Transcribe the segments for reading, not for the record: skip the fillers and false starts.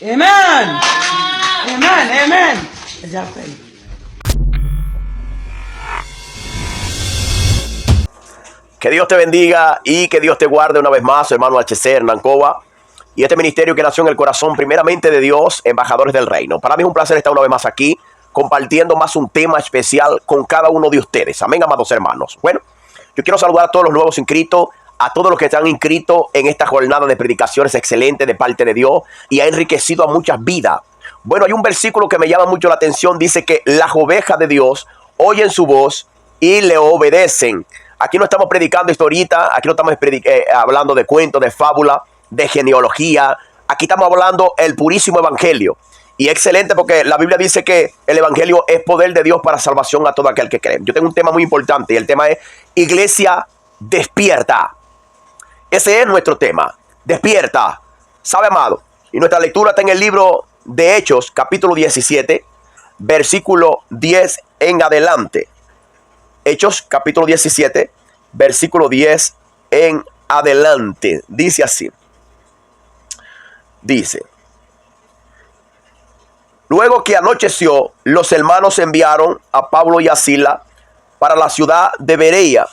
Amen. Amen. Amen. Amen. Amen. Amen. Que Dios te bendiga y que Dios te guarde una vez más, hermano HC Hernán Cova. Y este ministerio que nació en el corazón primeramente de Dios, embajadores del reino. Para mí es un placer estar una vez más aquí, compartiendo más un tema especial con cada uno de ustedes. Amén, amados hermanos. Bueno, yo quiero saludar a todos los nuevos inscritos, a todos los que están inscritos en esta jornada de predicaciones excelente de parte de Dios y ha enriquecido a muchas vidas. Bueno, hay un versículo que me llama mucho la atención. Dice que las ovejas de Dios oyen su voz y le obedecen. Aquí no estamos predicando historita, aquí no estamos hablando de cuentos, de fábula, de genealogía. Aquí estamos hablando el purísimo evangelio. Y excelente porque la Biblia dice que el evangelio es poder de Dios para salvación a todo aquel que cree. Yo tengo un tema muy importante y el tema es Iglesia despierta. Ese es nuestro tema. Despierta. ¿Sabe, amado? Y nuestra lectura está en el libro de Hechos, capítulo 17, versículo 10 en adelante. Hechos, capítulo 17, versículo 10 en adelante. Dice así. Dice: luego que anocheció, los hermanos enviaron a Pablo y a Silas para la ciudad de Berea.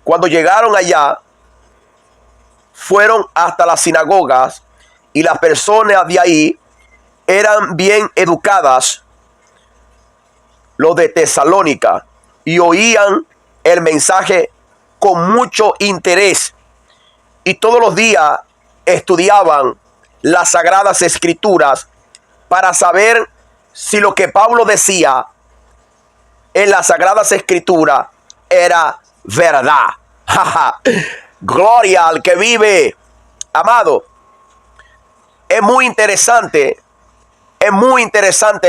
Cuando llegaron allá, fueron hasta las sinagogas y las personas de ahí eran bien educadas, los de Tesalónica, y oían el mensaje con mucho interés. Y todos los días estudiaban las sagradas escrituras para saber si lo que Pablo decía en las sagradas escrituras era verdad. Gloria al que vive. Amado, es muy interesante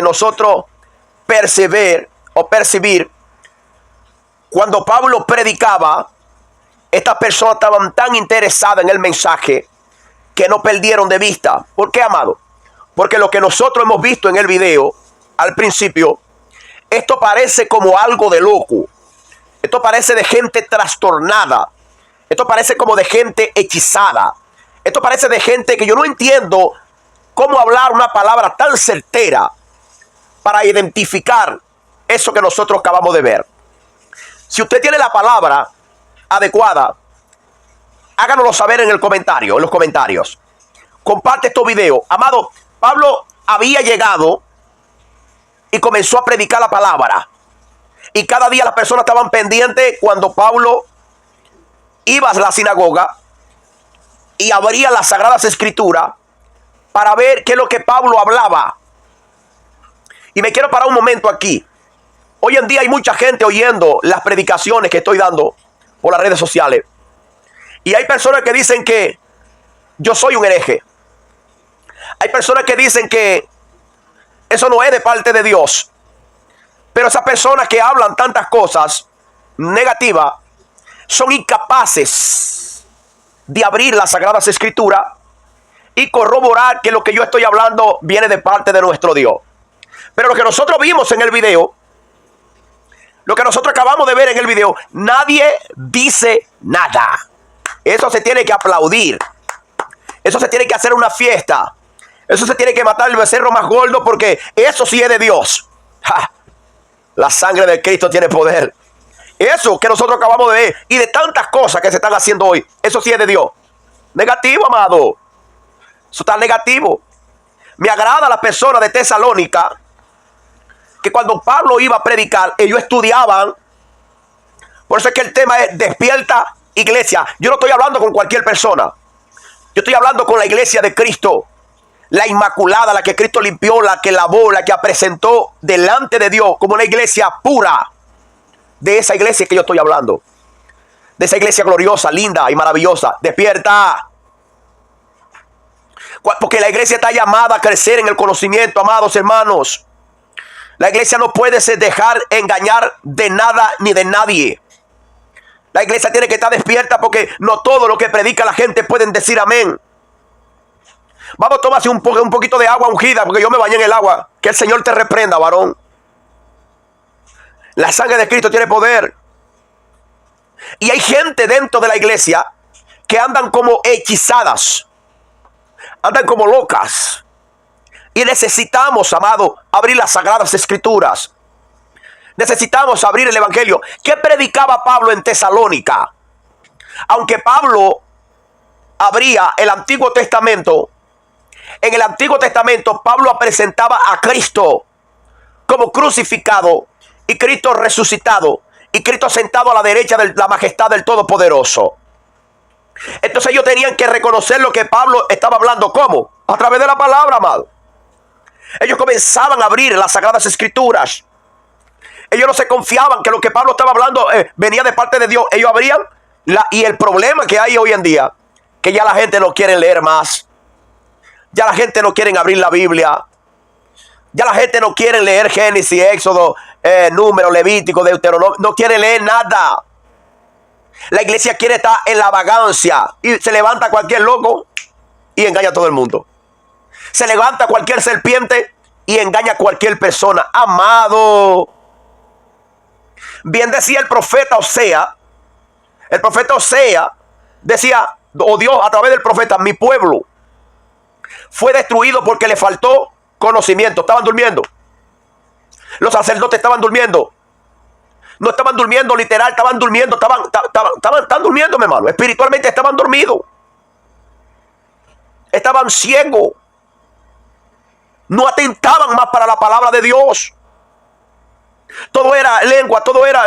nosotros percibir cuando Pablo predicaba. Estas personas estaban tan interesadas en el mensaje que no perdieron de vista. ¿Por qué, amado? Porque lo que nosotros hemos visto en el video al principio, esto parece como algo de loco. Esto parece de gente trastornada. Esto parece como de gente hechizada. Esto parece de gente que yo no entiendo cómo hablar una palabra tan certera para identificar eso que nosotros acabamos de ver. Si usted tiene la palabra adecuada, háganoslo saber en los comentarios. Comparte estos videos. Amado, Pablo había llegado y comenzó a predicar la palabra. Y cada día las personas estaban pendientes cuando Pablo iba a la sinagoga y abría las sagradas escrituras para ver qué es lo que Pablo hablaba. Y me quiero parar un momento aquí. Hoy en día hay mucha gente oyendo las predicaciones que estoy dando por las redes sociales. Y hay personas que dicen que yo soy un hereje. Hay personas que dicen que eso no es de parte de Dios. Pero esas personas que hablan tantas cosas negativas son incapaces de abrir las sagradas escrituras y corroborar que lo que yo estoy hablando viene de parte de nuestro Dios. Pero lo que nosotros vimos en el video, lo que nosotros acabamos de ver en el video, nadie dice nada. Eso se tiene que aplaudir. Eso se tiene que hacer una fiesta. Eso se tiene que matar el becerro más gordo, porque eso sí es de Dios. ¡Ja! La sangre de Cristo tiene poder. Eso que nosotros acabamos de ver y de tantas cosas que se están haciendo hoy, eso sí es de Dios. Negativo, amado. Eso está negativo. Me agrada la persona de Tesalónica, que cuando Pablo iba a predicar, ellos estudiaban. Por eso es que el tema es despierta, iglesia. Yo no estoy hablando con cualquier persona. Yo estoy hablando con la iglesia de Cristo, la inmaculada, la que Cristo limpió, la que lavó, la que presentó delante de Dios como una iglesia pura. De esa iglesia que yo estoy hablando. de esa iglesia gloriosa, linda y maravillosa. Despierta. Porque la iglesia está llamada a crecer en el conocimiento, amados hermanos. La iglesia no puede dejar engañar de nada ni de nadie. La iglesia tiene que estar despierta porque no todo lo que predica la gente pueden decir amén. Vamos a tomarse un poquito de agua ungida porque yo me bañé en el agua. Que el Señor te reprenda, varón. La sangre de Cristo tiene poder. Y hay gente dentro de la iglesia que andan como hechizadas. Andan como locas. Y necesitamos, amado, abrir las sagradas escrituras. Necesitamos abrir el evangelio. ¿Qué predicaba Pablo en Tesalónica? Aunque Pablo abría el Antiguo Testamento, en el Antiguo Testamento Pablo presentaba a Cristo como crucificado y Cristo resucitado y Cristo sentado a la derecha de la majestad del Todopoderoso. Entonces ellos tenían que reconocer lo que Pablo estaba hablando. ¿Cómo? A través de la palabra, amado. Ellos comenzaban a abrir las sagradas escrituras. Ellos no se confiaban que lo que Pablo estaba hablando venía de parte de Dios. Ellos abrían. Y el problema que hay hoy en día, que ya la gente no quiere leer más. Ya la gente no quiere abrir la Biblia. Ya la gente no quiere leer Génesis, Éxodo, Número, Levítico, Deuteronomio. No quiere leer nada. La iglesia quiere estar en la vagancia. Y se levanta cualquier loco y engaña a todo el mundo. Se levanta cualquier serpiente y engaña a cualquier persona. Amado. Bien decía el profeta Oseas. El profeta Oseas decía, o Dios a través del profeta, mi pueblo fue destruido porque le faltó conocimiento. Estaban durmiendo. Los sacerdotes estaban durmiendo. No estaban durmiendo literal, estaban durmiendo. Estaban durmiendo, mi hermano. Espiritualmente estaban dormidos. Estaban ciegos. No atentaban más para la palabra de Dios. Todo era lengua, todo era,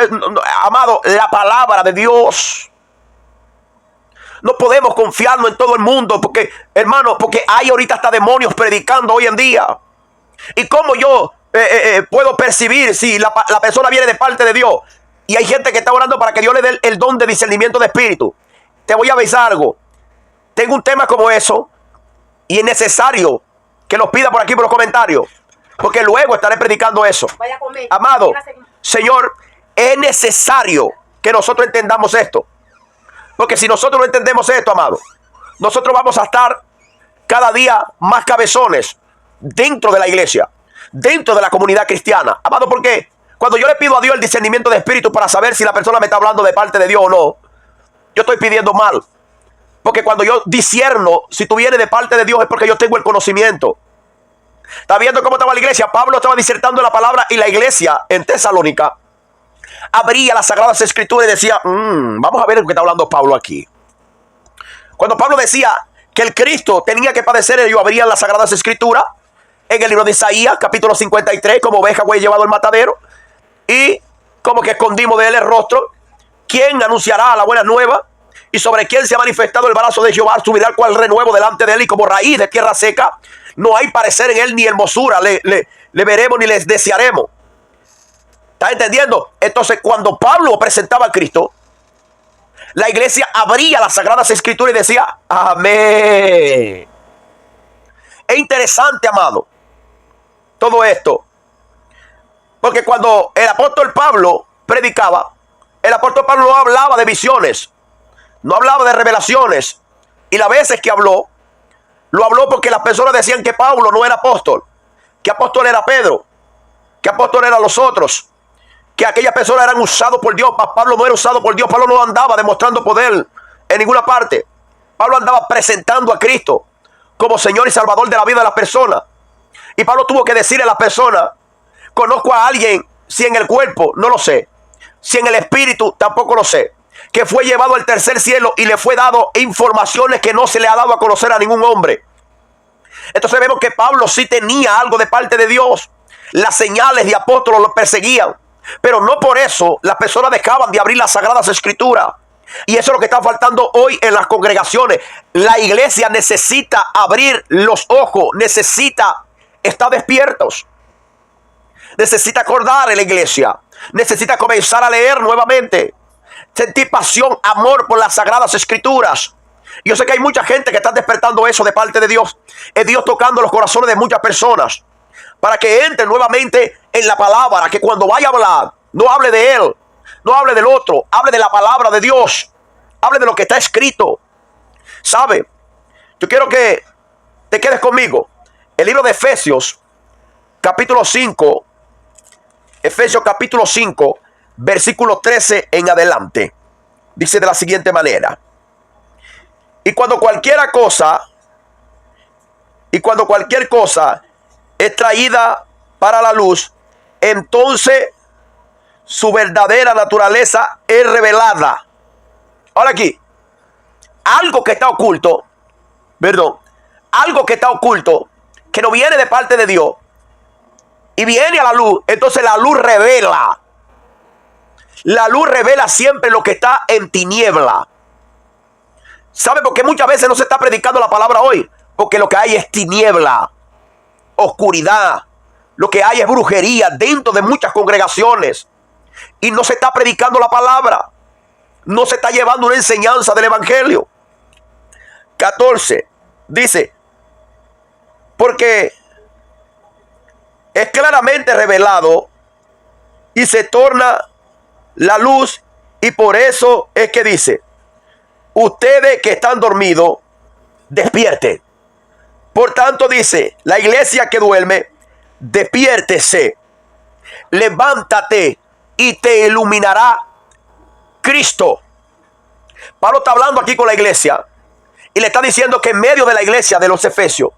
amado, la palabra de Dios. No podemos confiarnos en todo el mundo porque, hermano, porque hay ahorita hasta demonios predicando hoy en día. ¿Y cómo yo puedo percibir si la persona viene de parte de Dios? Y hay gente que está orando para que Dios le dé el don de discernimiento de espíritu. Te voy a avisar algo. Tengo un tema como eso y es necesario que lo pida por aquí por los comentarios. Porque luego estaré predicando eso. Amado, Señor, es necesario que nosotros entendamos esto. Porque si nosotros no entendemos esto, amado, nosotros vamos a estar cada día más cabezones dentro de la iglesia, dentro de la comunidad cristiana. Amado, ¿por qué? Cuando yo le pido a Dios el discernimiento de espíritu para saber si la persona me está hablando de parte de Dios o no, yo estoy pidiendo mal. Porque cuando yo discierno si tú vienes de parte de Dios es porque yo tengo el conocimiento. ¿Está viendo cómo estaba la iglesia? Pablo estaba disertando la palabra y la iglesia en Tesalónica abría las sagradas escrituras y decía, vamos a ver lo que está hablando Pablo aquí. Cuando Pablo decía que el Cristo tenía que padecer, ellos abrían las sagradas escrituras en el libro de Isaías, capítulo 53, como oveja fue llevado al matadero, y como que escondimos de él el rostro. ¿Quién anunciará la buena nueva? Y sobre quién se ha manifestado el brazo de Jehová, subirá el cual renuevo delante de él, y como raíz de tierra seca, no hay parecer en él ni hermosura, le veremos ni les desearemos. ¿Estás entendiendo? Entonces, cuando Pablo presentaba a Cristo, la iglesia abría las sagradas escrituras y decía, amén. Es interesante, amado, todo esto. Porque cuando el apóstol Pablo predicaba, el apóstol Pablo no hablaba de visiones, no hablaba de revelaciones. Y las veces que habló, lo habló porque las personas decían que Pablo no era apóstol, que apóstol era Pedro, que apóstol eran los otros, que aquellas personas eran usados por Dios. Pablo no era usado por Dios. Pablo no andaba demostrando poder en ninguna parte. Pablo andaba presentando a Cristo como Señor y Salvador de la vida de las personas. Y Pablo tuvo que decirle a las personas, conozco a alguien, si en el cuerpo, no lo sé, si en el espíritu, tampoco lo sé, que fue llevado al tercer cielo y le fue dado informaciones que no se le ha dado a conocer a ningún hombre. Entonces vemos que Pablo sí tenía algo de parte de Dios. Las señales de apóstolos lo perseguían, pero no por eso las personas dejaban de abrir las sagradas escrituras. Y eso es lo que está faltando hoy en las congregaciones. La iglesia necesita abrir los ojos, necesita estar despiertos, necesita acordar en la iglesia, necesita comenzar a leer nuevamente. Sentí pasión, amor por las sagradas escrituras. Yo sé que hay mucha gente que está despertando eso de parte de Dios. Es Dios tocando los corazones de muchas personas para que entre nuevamente en la palabra, que cuando vaya a hablar, no hable de él, no hable del otro, hable de la palabra de Dios, hable de lo que está escrito. ¿Sabe? Yo quiero que te quedes conmigo. El libro de Efesios, capítulo 5, Efesios capítulo 5, versículo 13 en adelante. Dice de la siguiente manera: y cuando cualquier cosa es traída para la luz, entonces su verdadera naturaleza es revelada. Ahora aquí, algo que está oculto, algo que está oculto, que no viene de parte de Dios, y viene a la luz, entonces la luz revela. La luz revela siempre lo que está en tiniebla. ¿Sabe por qué muchas veces no se está predicando la palabra hoy? Porque lo que hay es tiniebla, oscuridad. Lo que hay es brujería dentro de muchas congregaciones. Y no se está predicando la palabra. No se está llevando una enseñanza del evangelio. 14. Dice: porque es claramente revelado y se torna la luz. Y por eso es que dice: ustedes que están dormidos, despierten. Por tanto dice la iglesia que duerme: despiértese, levántate y te iluminará Cristo. Pablo está hablando aquí con la iglesia y le está diciendo que en medio de la iglesia de los Efesios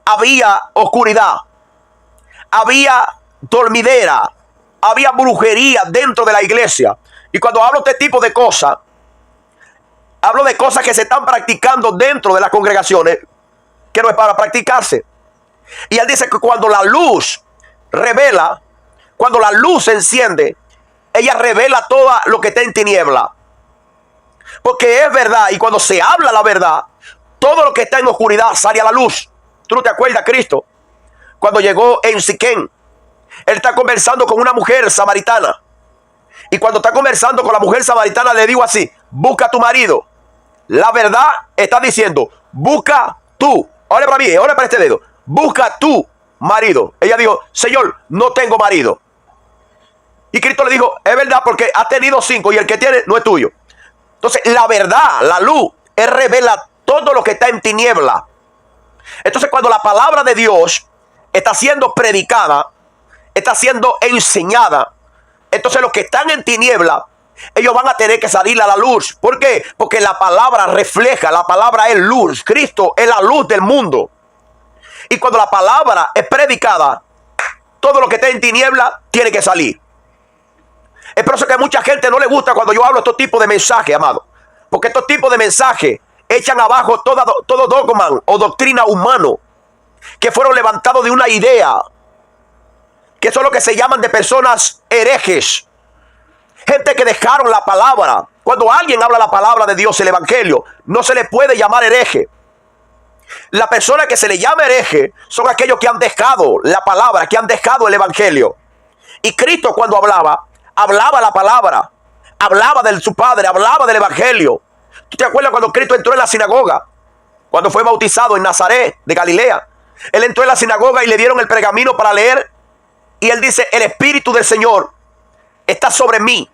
había oscuridad, había dormidera, había brujería dentro de la iglesia. Y cuando hablo de este tipo de cosas, hablo de cosas que se están practicando dentro de las congregaciones, que no es para practicarse. Y él dice que cuando la luz revela, cuando la luz se enciende, ella revela todo lo que está en tiniebla. Porque es verdad, y cuando se habla la verdad, todo lo que está en oscuridad sale a la luz. ¿Tú no te acuerdas, Cristo? Cuando llegó en Siquén, él está conversando con una mujer samaritana. Y cuando está conversando con la mujer samaritana, le digo así: busca a tu marido. La verdad está diciendo: busca tú. Ahora para mí, ahora para este dedo. Busca tu marido. Ella dijo: Señor, no tengo marido. Y Cristo le dijo: es verdad, porque has tenido 5 y el que tiene no es tuyo. Entonces, la verdad, la luz, él revela todo lo que está en tiniebla. Entonces, cuando la palabra de Dios está siendo predicada, está siendo enseñada, entonces los que están en tiniebla, ellos van a tener que salir a la luz. ¿Por qué? Porque la palabra refleja, la palabra es luz. Cristo es la luz del mundo. Y cuando la palabra es predicada, todo lo que está en tiniebla tiene que salir. Es por eso que a mucha gente no le gusta cuando yo hablo estos tipos de mensajes, amado. Porque estos tipos de mensajes echan abajo todo dogma o doctrina humano que fueron levantados de una idea, que son lo que se llaman de personas herejes. Gente que dejaron la palabra. Cuando alguien habla la palabra de Dios, el evangelio, no se le puede llamar hereje. La persona que se le llama hereje son aquellos que han dejado la palabra, que han dejado el evangelio. Y Cristo, cuando hablaba la palabra, hablaba de su Padre, hablaba del evangelio. ¿Tú te acuerdas cuando Cristo entró en la sinagoga? Cuando fue bautizado en Nazaret de Galilea. Él entró en la sinagoga y le dieron el pergamino para leer. Y él dice: el Espíritu del Señor está sobre mí,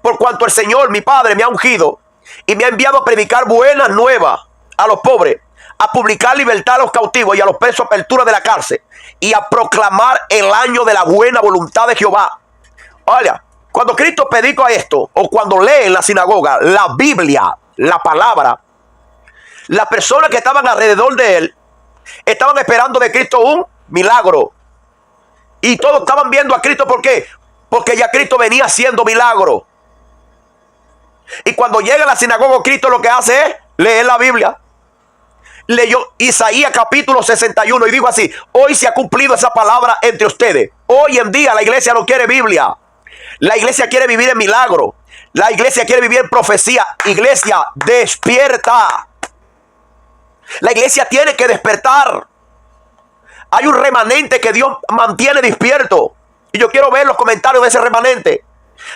por cuanto el Señor, mi Padre, me ha ungido y me ha enviado a predicar buenas nuevas a los pobres, a publicar libertad a los cautivos y a los presos, apertura de la cárcel, y a proclamar el año de la buena voluntad de Jehová. Oiga, cuando Cristo predicó esto, o cuando lee en la sinagoga la Biblia, la palabra, las personas que estaban alrededor de él estaban esperando de Cristo un milagro. Y todos estaban viendo a Cristo. ¿Por qué? Porque ya Cristo venía haciendo milagro. Y cuando llega a la sinagoga, Cristo lo que hace es leer la Biblia. Leyó Isaías capítulo 61 y dijo así: hoy se ha cumplido esa palabra entre ustedes. Hoy en día la iglesia no quiere Biblia. La iglesia quiere vivir en milagro. La iglesia quiere vivir en profecía. Iglesia, despierta. La iglesia tiene que despertar. Hay un remanente que Dios mantiene despierto. Y yo quiero ver los comentarios de ese remanente.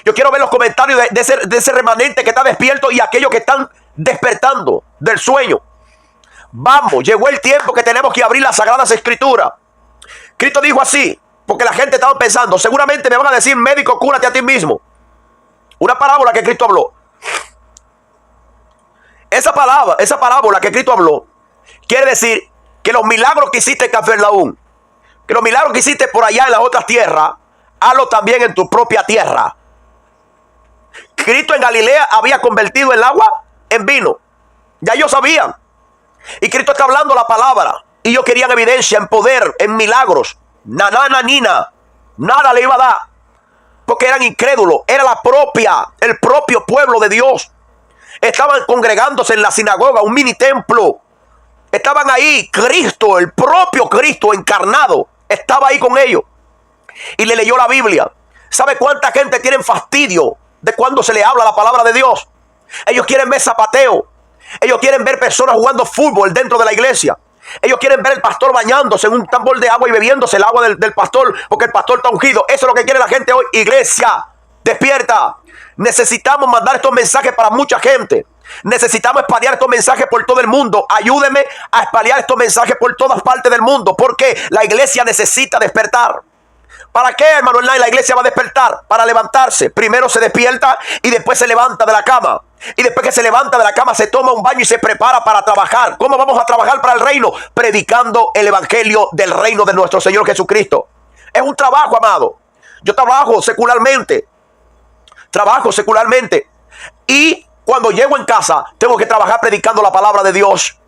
Yo quiero ver los comentarios de ese remanente que está despierto y aquellos que están despertando del sueño. Vamos, llegó el tiempo que tenemos que abrir las Sagradas Escrituras. Cristo dijo así, porque la gente estaba pensando, seguramente me van a decir, médico, cúrate a ti mismo. Una parábola que Cristo habló. Esa parábola que Cristo habló, quiere decir que los milagros que hiciste en Cafarnaúm, que los milagros que hiciste por allá en las otras tierras, hazlo también en tu propia tierra. Cristo en Galilea había convertido el agua en vino. Ya ellos sabían. Y Cristo está hablando la palabra. Y ellos querían evidencia en poder, en milagros. Nina. Nada le iba a dar. Porque eran incrédulos. Era el propio pueblo de Dios. Estaban congregándose en la sinagoga, un mini templo. Estaban ahí. Cristo, el propio Cristo encarnado, estaba ahí con ellos. Y le leyó la Biblia. ¿Sabe cuánta gente tiene fastidio de cuando se le habla la palabra de Dios? Ellos quieren ver zapateo. Ellos quieren ver personas jugando fútbol dentro de la iglesia. Ellos quieren ver el pastor bañándose en un tambor de agua y bebiéndose el agua del pastor porque el pastor está ungido. Eso es lo que quiere la gente hoy. Iglesia, despierta. Necesitamos mandar estos mensajes para mucha gente. Necesitamos espalhar estos mensajes por todo el mundo. Ayúdeme a espalhar estos mensajes por todas partes del mundo, porque la iglesia necesita despertar. ¿Para qué, hermano? La iglesia va a despertar para levantarse. Primero se despierta y después se levanta de la cama. Y después que se levanta de la cama se toma un baño y se prepara para trabajar. ¿Cómo vamos a trabajar para el reino? Predicando el evangelio del reino de nuestro Señor Jesucristo. Es un trabajo, amado. Yo trabajo secularmente. Y cuando llego en casa tengo que trabajar predicando la palabra de Dios.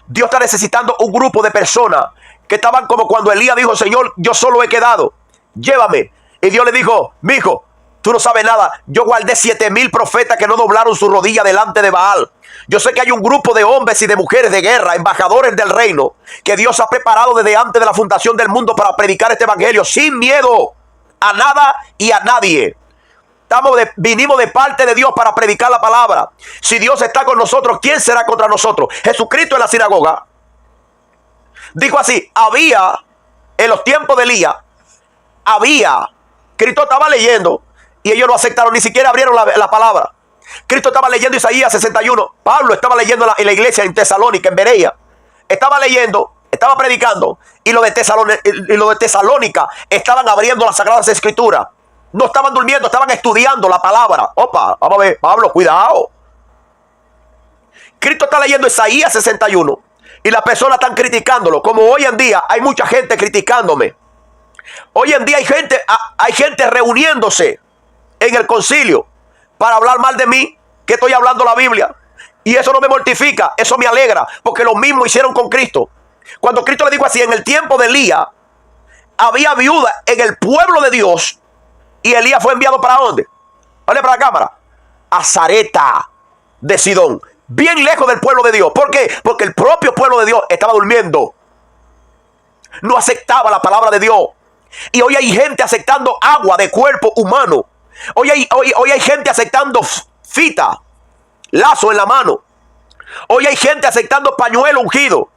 Dios está necesitando un grupo de personas que estaban como cuando Elías dijo, Señor, yo solo he quedado, llévame. Y Dios le dijo, mijo, tú no sabes nada. Yo guardé 7,000 profetas que no doblaron su rodilla delante de Baal. Yo sé que hay un grupo de hombres y de mujeres de guerra, embajadores del reino, que Dios ha preparado desde antes de la fundación del mundo para predicar este evangelio sin miedo a nada y a nadie. Vinimos de parte de Dios para predicar la palabra. Si Dios está con nosotros, ¿quién será contra nosotros? Jesucristo en la sinagoga dijo así, en los tiempos de Elías, Cristo estaba leyendo y ellos no aceptaron, ni siquiera abrieron la palabra. Cristo estaba leyendo Isaías 61. Pablo estaba leyendo en la iglesia en Tesalónica, en Berea. Estaba leyendo, estaba predicando, y los de Tesalónica estaban abriendo las Sagradas Escrituras. No estaban durmiendo, estaban estudiando la palabra. Opa, vamos a ver, Pablo, cuidado. Cristo está leyendo Isaías 61 y las personas están criticándolo. Como hoy en día hay mucha gente criticándome. Hoy en día hay gente reuniéndose en el concilio para hablar mal de mí, que estoy hablando la Biblia. Y eso no me mortifica, eso me alegra, porque lo mismo hicieron con Cristo. Cuando Cristo le dijo así, en el tiempo de Elías, había viuda en el pueblo de Dios. Y Elías fue enviado ¿para dónde? Vale, para la cámara. A Sarepta de Sidón. Bien lejos del pueblo de Dios. ¿Por qué? Porque el propio pueblo de Dios estaba durmiendo. No aceptaba la palabra de Dios. Y hoy hay gente aceptando agua de cuerpo humano. Hoy hay gente aceptando fita, lazo en la mano. Hoy hay gente aceptando pañuelo ungido.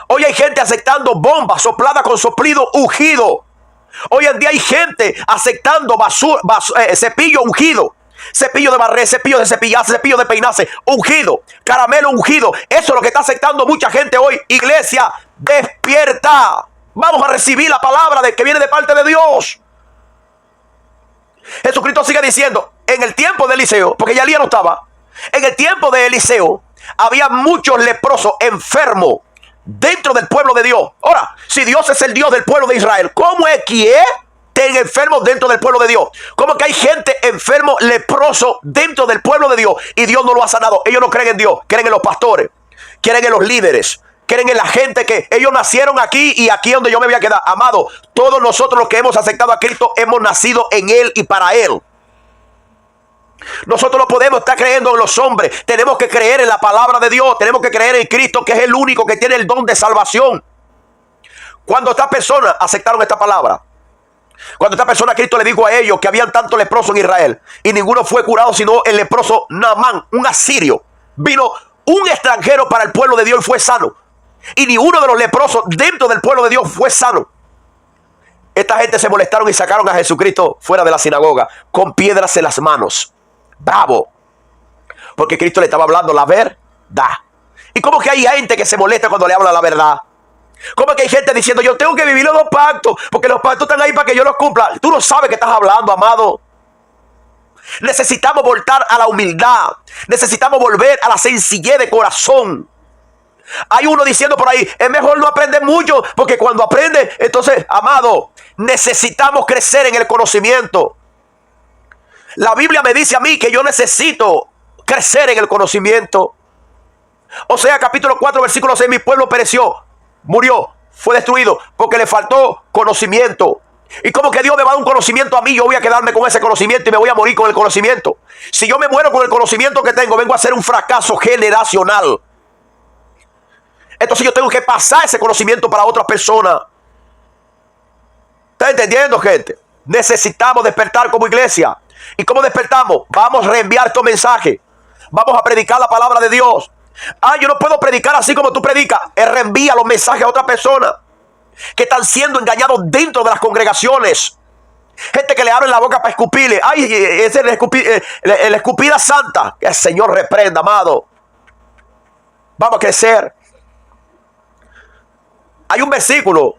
Hoy hay gente aceptando bomba soplada con soplido ungido. Hoy en día hay gente aceptando cepillo ungido, cepillo de barrer, cepillo de cepillarse, cepillo de peinarse ungido, caramelo ungido. Eso es lo que está aceptando mucha gente hoy. Iglesia, despierta. Vamos a recibir la palabra que viene de parte de Dios. Jesucristo sigue diciendo, en el tiempo de Eliseo, porque ya Elías no estaba, en el tiempo de Eliseo había muchos leprosos enfermos dentro del pueblo de Dios. Ahora, si Dios es el Dios del pueblo de Israel, ¿cómo es que tienen enfermos dentro del pueblo de Dios? ¿Cómo que hay gente enfermo, leproso dentro del pueblo de Dios y Dios no lo ha sanado? Ellos no creen en Dios, creen en los pastores, creen en los líderes, creen en la gente que ellos nacieron aquí y aquí es donde yo me voy a quedar. Amado, todos nosotros los que hemos aceptado a Cristo hemos nacido en Él y para Él. Nosotros no podemos estar creyendo en los hombres. Tenemos que creer en la palabra de Dios. Tenemos que creer en Cristo, que es el único que tiene el don de salvación. Cuando estas personas aceptaron esta palabra, cuando esta persona, Cristo le dijo a ellos que habían tantos leprosos en Israel y ninguno fue curado sino el leproso Naamán, un asirio. Vino un extranjero para el pueblo de Dios y fue sano. Y ni uno de los leprosos dentro del pueblo de Dios fue sano. Esta gente se molestaron y sacaron a Jesucristo fuera de la sinagoga con piedras en las manos. Bravo. Porque Cristo le estaba hablando la verdad. ¿Y cómo que hay gente que se molesta cuando le habla la verdad? ¿Cómo que hay gente diciendo yo tengo que vivir los 2 pactos? Porque los pactos están ahí para que yo los cumpla. Tú no sabes qué estás hablando, amado. Necesitamos voltar a la humildad. Necesitamos volver a la sencillez de corazón. Hay uno diciendo por ahí, es mejor no aprender mucho, porque cuando aprende, entonces, amado, necesitamos crecer en el conocimiento. La Biblia me dice a mí que yo necesito crecer en el conocimiento. O sea, capítulo 4, versículo 6, mi pueblo pereció, murió, fue destruido, porque le faltó conocimiento. Y como que Dios me va a dar un conocimiento a mí, yo voy a quedarme con ese conocimiento y me voy a morir con el conocimiento. Si yo me muero con el conocimiento que tengo, vengo a ser un fracaso generacional. Entonces yo tengo que pasar ese conocimiento para otras personas. ¿Está entendiendo, gente? Necesitamos despertar como iglesia. ¿Y cómo despertamos? Vamos a reenviar estos mensajes. Vamos a predicar la palabra de Dios. Yo no puedo predicar así como tú predicas. Reenvía los mensajes a otras personas que están siendo engañados dentro de las congregaciones. Gente que le abre la boca para escupirle. Es el escupida santa. Que el Señor reprenda, amado. Vamos a crecer. Hay un versículo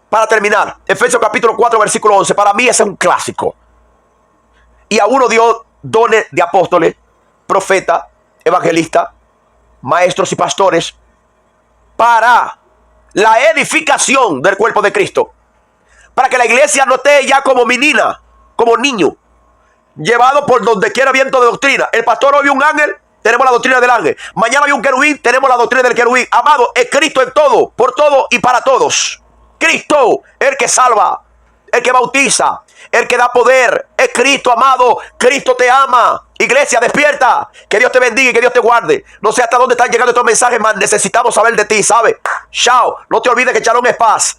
para terminar. Efesios capítulo 4, versículo 11. Para mí ese es un clásico. Y a uno dio dones de apóstoles, profetas, evangelistas, maestros y pastores para la edificación del cuerpo de Cristo. Para que la iglesia no esté ya como menina, como niño, llevado por donde quiera viento de doctrina. El pastor hoy vio un ángel, tenemos la doctrina del ángel. Mañana hay un querubín, tenemos la doctrina del querubín. Amado, es Cristo en todo, por todo y para todos. Cristo, el que salva, el que bautiza, el que da poder. Es Cristo, amado. Cristo te ama. Iglesia, despierta. Que Dios te bendiga y que Dios te guarde. No sé hasta dónde están llegando estos mensajes, mas necesitamos saber de ti, ¿sabes? Chao. No te olvides que Shalom es paz.